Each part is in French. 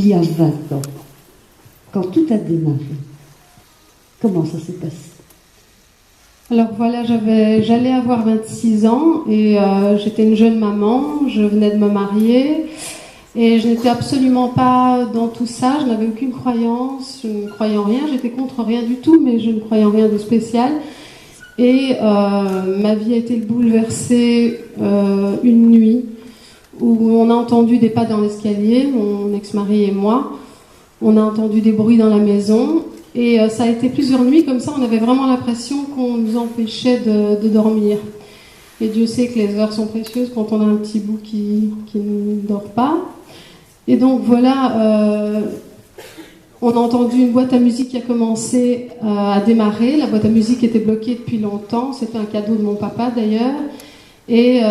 il y a 20 ans, quand tout a démarré, comment ça s'est passé? Alors voilà, j'allais avoir 26 ans et j'étais une jeune maman, je venais de me marier et je n'étais absolument pas dans tout ça, je n'avais aucune croyance, je ne croyais en rien, j'étais contre rien du tout, mais je ne croyais en rien de spécial. Et ma vie a été bouleversée une nuit où on a entendu des pas dans l'escalier, mon ex-mari et moi, on a entendu des bruits dans la maison. Et ça a été plusieurs nuits comme ça, on avait vraiment l'impression qu'on nous empêchait de dormir. Et Dieu sait que les heures sont précieuses quand on a un petit bout qui ne dort pas. Et donc voilà, on a entendu une boîte à musique qui a commencé à démarrer. La boîte à musique était bloquée depuis longtemps, c'était un cadeau de mon papa d'ailleurs. Et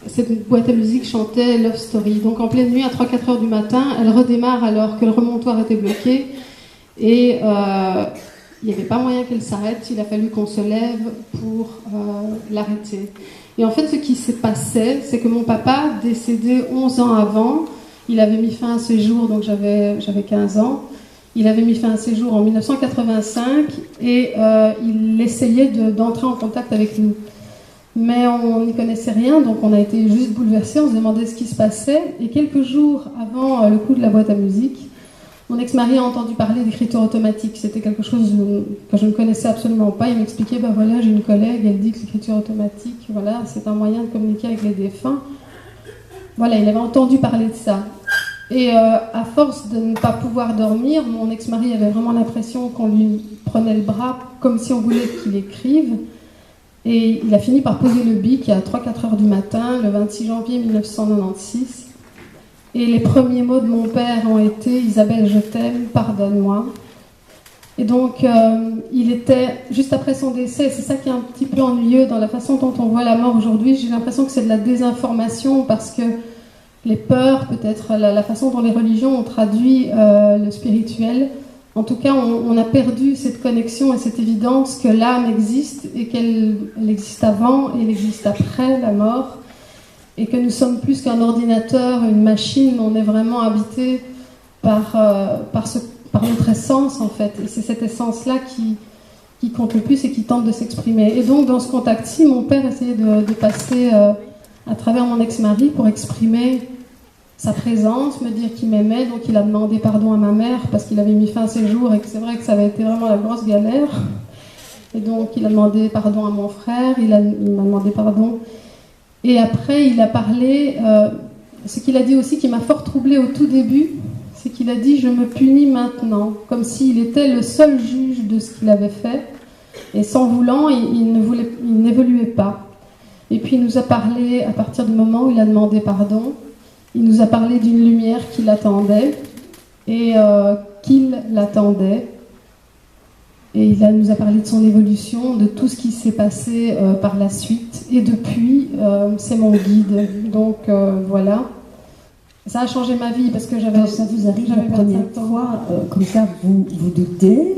cette boîte à musique chantait Love Story. Donc en pleine nuit, à 3-4 heures du matin, elle redémarre alors que le remontoir était bloqué. Et il n'y avait pas moyen qu'elle s'arrête, il a fallu qu'on se lève pour l'arrêter. Et en fait, ce qui s'est passé, c'est que mon papa, décédé 11 ans avant, il avait mis fin à ses jours, donc j'avais 15 ans, il avait mis fin à ses jours en 1985 et il essayait d'entrer en contact avec nous. Mais on n'y connaissait rien, donc on a été juste bouleversés, on se demandait ce qui se passait. Et quelques jours avant le coup de la boîte à musique, mon ex-mari a entendu parler d'écriture automatique. C'était quelque chose que je ne connaissais absolument pas. Il m'expliquait, ben voilà, j'ai une collègue, elle dit que l'écriture automatique, voilà, c'est un moyen de communiquer avec les défunts. Voilà, il avait entendu parler de ça. Et à force de ne pas pouvoir dormir, mon ex-mari avait vraiment l'impression qu'on lui prenait le bras comme si on voulait qu'il écrive. Et il a fini par poser le bic à 3-4 heures du matin, le 26 janvier 1996. Et les premiers mots de mon père ont été « Isabelle, je t'aime, pardonne-moi ». Et donc, il était, juste après son décès, c'est ça qui est un petit peu ennuyeux dans la façon dont on voit la mort aujourd'hui, j'ai l'impression que c'est de la désinformation parce que les peurs, peut-être la façon dont les religions ont traduit le spirituel, en tout cas, on a perdu cette connexion et cette évidence que l'âme existe et qu'elle existe avant et elle existe après la mort. Et que nous sommes plus qu'un ordinateur, une machine, on est vraiment habité par notre essence en fait. Et c'est cette essence-là qui compte le plus et qui tente de s'exprimer. Et donc dans ce contact-ci, mon père essayait de passer à travers mon ex-mari pour exprimer sa présence, me dire qu'il m'aimait. Donc il a demandé pardon à ma mère parce qu'il avait mis fin à ses jours et que c'est vrai que ça avait été vraiment la grosse galère. Et donc il a demandé pardon à mon frère, il m'a demandé pardon. Et après, il a parlé, ce qu'il a dit aussi qui m'a fort troublée au tout début, c'est qu'il a dit « je me punis maintenant », comme s'il était le seul juge de ce qu'il avait fait, et sans voulant, il n'évoluait pas. Et puis il nous a parlé, à partir du moment où il a demandé pardon, il nous a parlé d'une lumière qui l'attendait, et qu'il l'attendait. Et il nous a parlé de son évolution, de tout ce qui s'est passé par la suite. Et depuis, c'est mon guide. Donc voilà. Ça a changé ma vie parce que j'avais... Quand ça vous arrive la première fois, comme ça, vous doutez,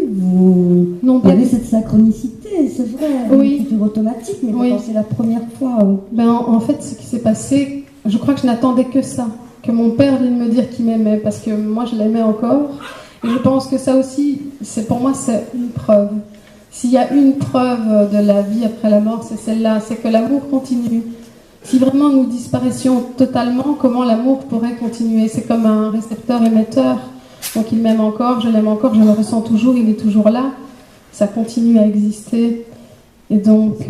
Non, il y avait cette synchronicité, c'est vrai, oui. L'écriture automatique, mais oui. Quand c'est la première fois... En fait, ce qui s'est passé, je crois que je n'attendais que ça. Que mon père vienne me dire qu'il m'aimait, parce que moi, je l'aimais encore. Et je pense que ça aussi, pour moi, c'est une preuve. S'il y a une preuve de la vie après la mort, c'est celle-là, c'est que l'amour continue. Si vraiment nous disparaissions totalement, comment l'amour pourrait continuer? C'est comme un récepteur-émetteur. Donc il m'aime encore, je l'aime encore, je le ressens toujours, il est toujours là. Ça continue à exister. Et donc,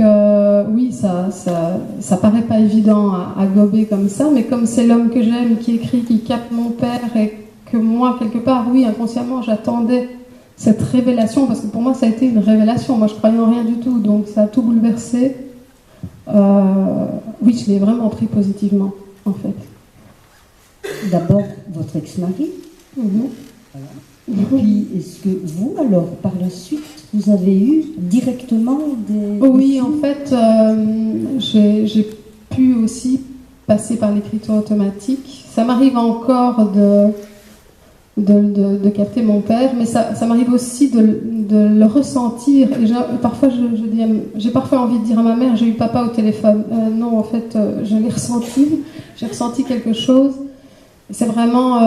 oui, ça paraît pas évident à gober comme ça, mais comme c'est l'homme que j'aime qui écrit, qui capte mon père et que moi, quelque part, oui, inconsciemment, j'attendais cette révélation, parce que pour moi, ça a été une révélation. Moi, je croyais en rien du tout, donc ça a tout bouleversé. Oui, je l'ai vraiment pris positivement, en fait. D'abord, votre ex-mari. Voilà. Et puis, est-ce que vous, alors, par la suite, vous avez eu directement des... Oui, en fait, j'ai pu aussi passer par l'écriture automatique. Ça m'arrive encore de capter mon père, mais ça m'arrive aussi de le ressentir. Et parfois, j'ai parfois envie de dire à ma mère, j'ai eu papa au téléphone. Non, en fait, je l'ai ressenti. J'ai ressenti quelque chose. C'est vraiment,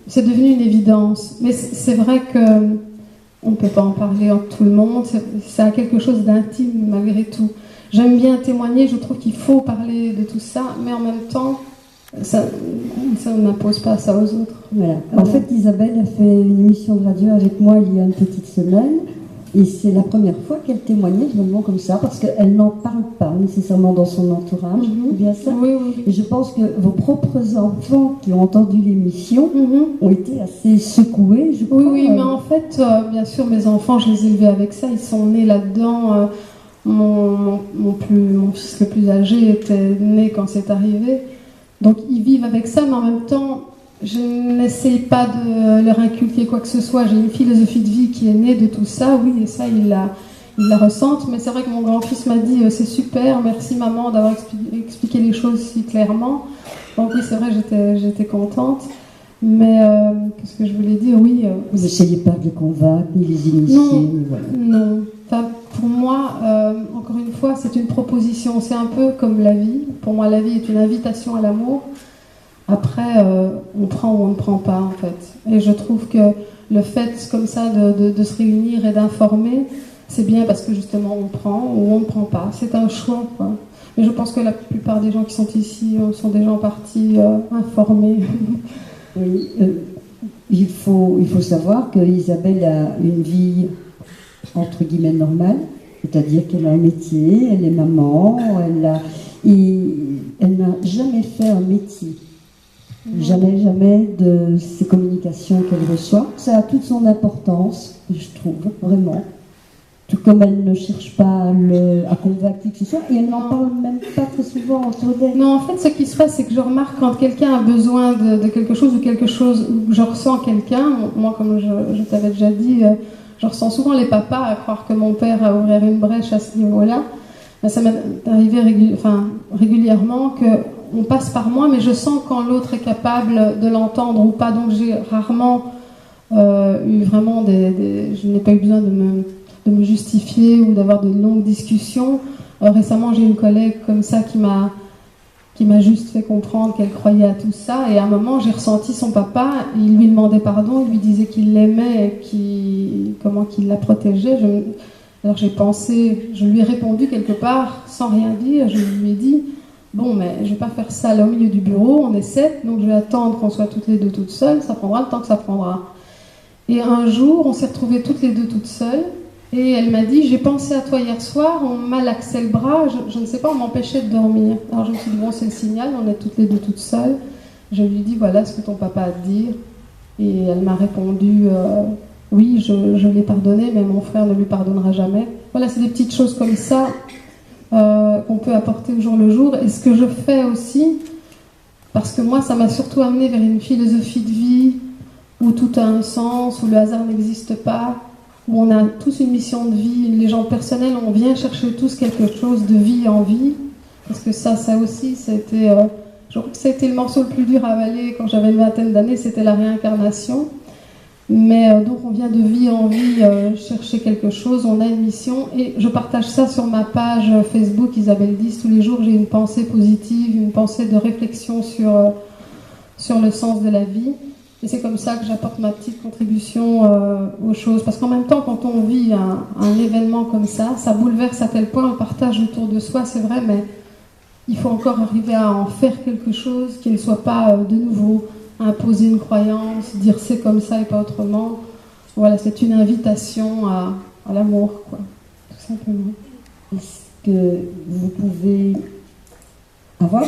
c'est devenu une évidence. Mais c'est vrai que on ne peut pas en parler à tout le monde. Ça a quelque chose d'intime malgré tout. J'aime bien témoigner. Je trouve qu'il faut parler de tout ça, mais en même temps, ça n'impose pas ça aux autres. Voilà. En fait, Isabelle a fait une émission de radio avec moi il y a une petite semaine. Et c'est la première fois qu'elle témoignait vraiment comme ça, parce qu'elle n'en parle pas nécessairement dans son entourage. C'est bien ça? Oui, oui. Et je pense que vos propres enfants qui ont entendu l'émission ont été assez secoués, je crois. Oui, mais en fait, bien sûr, mes enfants, je les ai élevés avec ça. Ils sont nés là-dedans. Mon fils le plus âgé était né quand c'est arrivé. Donc, ils vivent avec ça, mais en même temps, je n'essaye pas de leur inculquer quoi que ce soit. J'ai une philosophie de vie qui est née de tout ça, oui, et ça, ils la ressentent. Mais c'est vrai que mon grand-fils m'a dit c'est super, merci maman d'avoir expliqué les choses si clairement. Donc oui, c'est vrai, j'étais contente. Mais qu'est-ce que je voulais dire? Oui. Vous n'essayez pas de les convaincre, ni les initier, ni voilà. Non. Enfin, pour moi, encore une fois, c'est une proposition. C'est un peu comme la vie. Pour moi, la vie est une invitation à l'amour. Après, on prend ou on ne prend pas, en fait. Et je trouve que le fait, comme ça, de se réunir et d'informer, c'est bien parce que, justement, on prend ou on ne prend pas. C'est un choix, quoi. Mais je pense que la plupart des gens qui sont ici sont des gens partis informés. Oui, il faut savoir que Isabelle a une vie, entre guillemets, normale. C'est-à-dire qu'elle a un métier, elle est maman, elle n'a jamais fait un métier. Jamais de ces communications qu'elle reçoit. Ça a toute son importance, je trouve, vraiment. Tout comme elle ne cherche pas à convaincre qui que ce soit, et elle n'en parle même pas très souvent autour d'elle. Non, en fait, ce qui se passe, c'est que je remarque quand quelqu'un a besoin de quelque chose où je ressens quelqu'un, moi, comme je t'avais déjà dit, je ressens souvent les papas à croire que mon père a ouvert une brèche à ce niveau-là. Mais ça m'est arrivé régulièrement qu'on passe par moi, mais je sens quand l'autre est capable de l'entendre ou pas. Donc j'ai rarement eu vraiment je n'ai pas eu besoin de me justifier ou d'avoir de longues discussions. Récemment, j'ai une collègue comme ça qui m'a juste fait comprendre qu'elle croyait à tout ça. Et à un moment, j'ai ressenti son papa. Il lui demandait pardon, il lui disait qu'il l'aimait et qu'il la protégeait. Alors j'ai pensé, je lui ai répondu quelque part sans rien dire. Je lui ai dit bon, mais je vais pas faire ça là au milieu du bureau. On est 7, donc je vais attendre qu'on soit toutes les deux toutes seules. Ça prendra le temps que ça prendra. Et un jour, on s'est retrouvées toutes les deux toutes seules. Et elle m'a dit, j'ai pensé à toi hier soir, on m'a laxé le bras, je ne sais pas, on m'empêchait de dormir. Alors je me suis dit, bon, c'est le signal, on est toutes les deux toutes seules. Je lui ai dit, voilà ce que ton papa a à te dire. Et elle m'a répondu, oui, je l'ai pardonné, mais mon frère ne lui pardonnera jamais. Voilà, c'est des petites choses comme ça qu'on peut apporter au jour le jour. Et ce que je fais aussi, parce que moi, ça m'a surtout amené vers une philosophie de vie où tout a un sens, où le hasard n'existe pas, où on a tous une mission de vie, les gens personnels, on vient chercher tous quelque chose de vie en vie, parce que ça aussi, je crois que ça a été le morceau le plus dur à avaler quand j'avais une vingtaine d'années, c'était la réincarnation. Mais donc on vient de vie en vie chercher quelque chose, on a une mission, et je partage ça sur ma page Facebook Isabelle 10. Tous les jours, j'ai une pensée positive, une pensée de réflexion sur le sens de la vie. Et c'est comme ça que j'apporte ma petite contribution aux choses. Parce qu'en même temps, quand on vit un événement comme ça bouleverse à tel point, on partage autour de soi, c'est vrai, mais il faut encore arriver à en faire quelque chose qui ne soit pas de nouveau imposer une croyance, dire c'est comme ça et pas autrement. Voilà, c'est une invitation à l'amour, quoi, tout simplement. Est-ce que vous pouvez avoir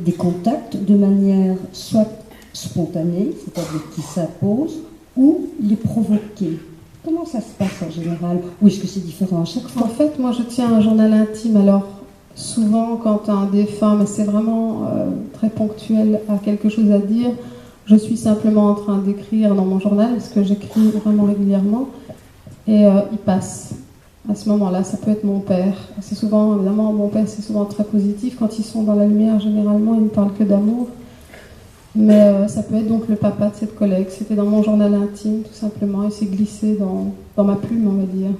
des contacts de manière soit spontanée, c'est-à-dire qui s'imposent, ou les provoquer? Comment ça se passe en général? Ou est-ce que c'est différent à chaque fois? En fait, moi je tiens un journal intime, alors souvent quand un défunt, mais c'est vraiment très ponctuel, a quelque chose à dire, je suis simplement en train d'écrire dans mon journal, parce que j'écris vraiment régulièrement, et il passe. À ce moment-là, ça peut être mon père. C'est souvent, évidemment, mon père, c'est souvent très positif. Quand ils sont dans la lumière, généralement, ils ne parlent que d'amour. Mais ça peut être donc le papa de cette collègue. C'était dans mon journal intime, tout simplement, et c'est glissé dans ma plume, on va dire.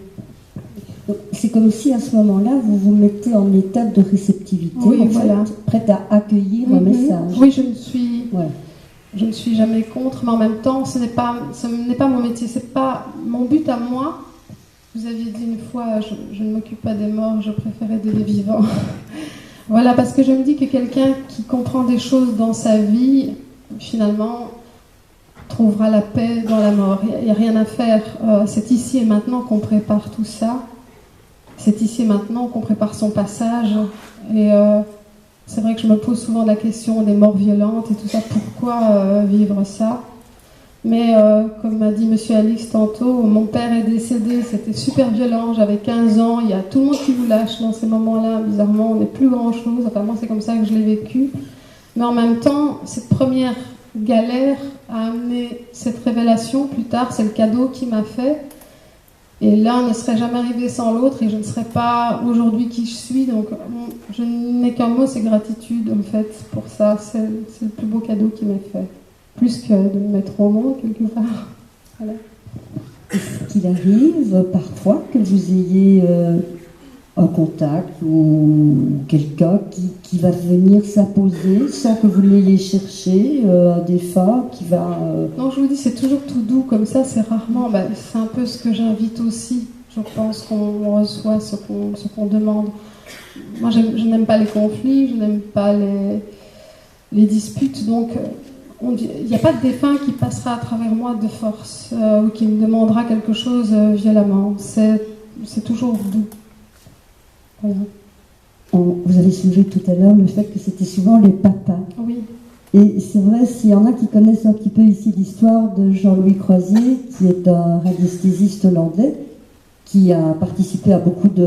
Donc, c'est comme si, à ce moment-là, vous vous mettez en état de réceptivité, oui, en voilà. fait, prête à accueillir un message. Oui, je me suis... Ouais. je ne suis jamais contre, mais en même temps, ce n'est pas mon métier, c'est pas mon but à moi. Vous aviez dit une fois, je ne m'occupe pas des morts, je préfère aider les vivants. Voilà, parce que je me dis que quelqu'un qui comprend des choses dans sa vie, finalement, trouvera la paix dans la mort. Il n'y a rien à faire. C'est ici et maintenant qu'on prépare tout ça. C'est ici et maintenant qu'on prépare son passage. Et c'est vrai que je me pose souvent la question des morts violentes et tout ça. Pourquoi vivre ça ? Mais comme m'a dit Monsieur Alix tantôt, mon père est décédé, c'était super violent, j'avais 15 ans, il y a tout le monde qui vous lâche dans ces moments-là, bizarrement, on n'est plus grand-chose, enfin moi c'est comme ça que je l'ai vécu. Mais en même temps, cette première galère a amené cette révélation plus tard, c'est le cadeau qu'il m'a fait. Et l'un ne serait jamais arrivé sans l'autre et je ne serais pas aujourd'hui qui je suis. Donc je n'ai qu'un mot, c'est gratitude en fait pour ça, c'est le plus beau cadeau qui m'est fait. Plus que de me mettre au monde quelque part. Voilà. Est-ce qu'il arrive parfois que vous ayez un contact ou quelqu'un qui va venir s'imposer sans que vous l'ayez cherché, un défunt qui va... Non, je vous dis, c'est toujours tout doux comme ça, c'est rarement... c'est un peu ce que j'invite aussi. Je pense qu'on reçoit ce qu'on demande. Moi, je n'aime pas les conflits, je n'aime pas les disputes, donc... Il n'y a pas de défunt qui passera à travers moi de force ou qui me demandera quelque chose violemment. C'est toujours doux. Voilà. Vous avez soulevé tout à l'heure le fait que c'était souvent les papas. Oui. Et c'est vrai, s'il y en a qui connaissent un petit peu ici l'histoire de Jean-Louis Croisier, qui est un radiesthésiste hollandais, qui a participé à beaucoup de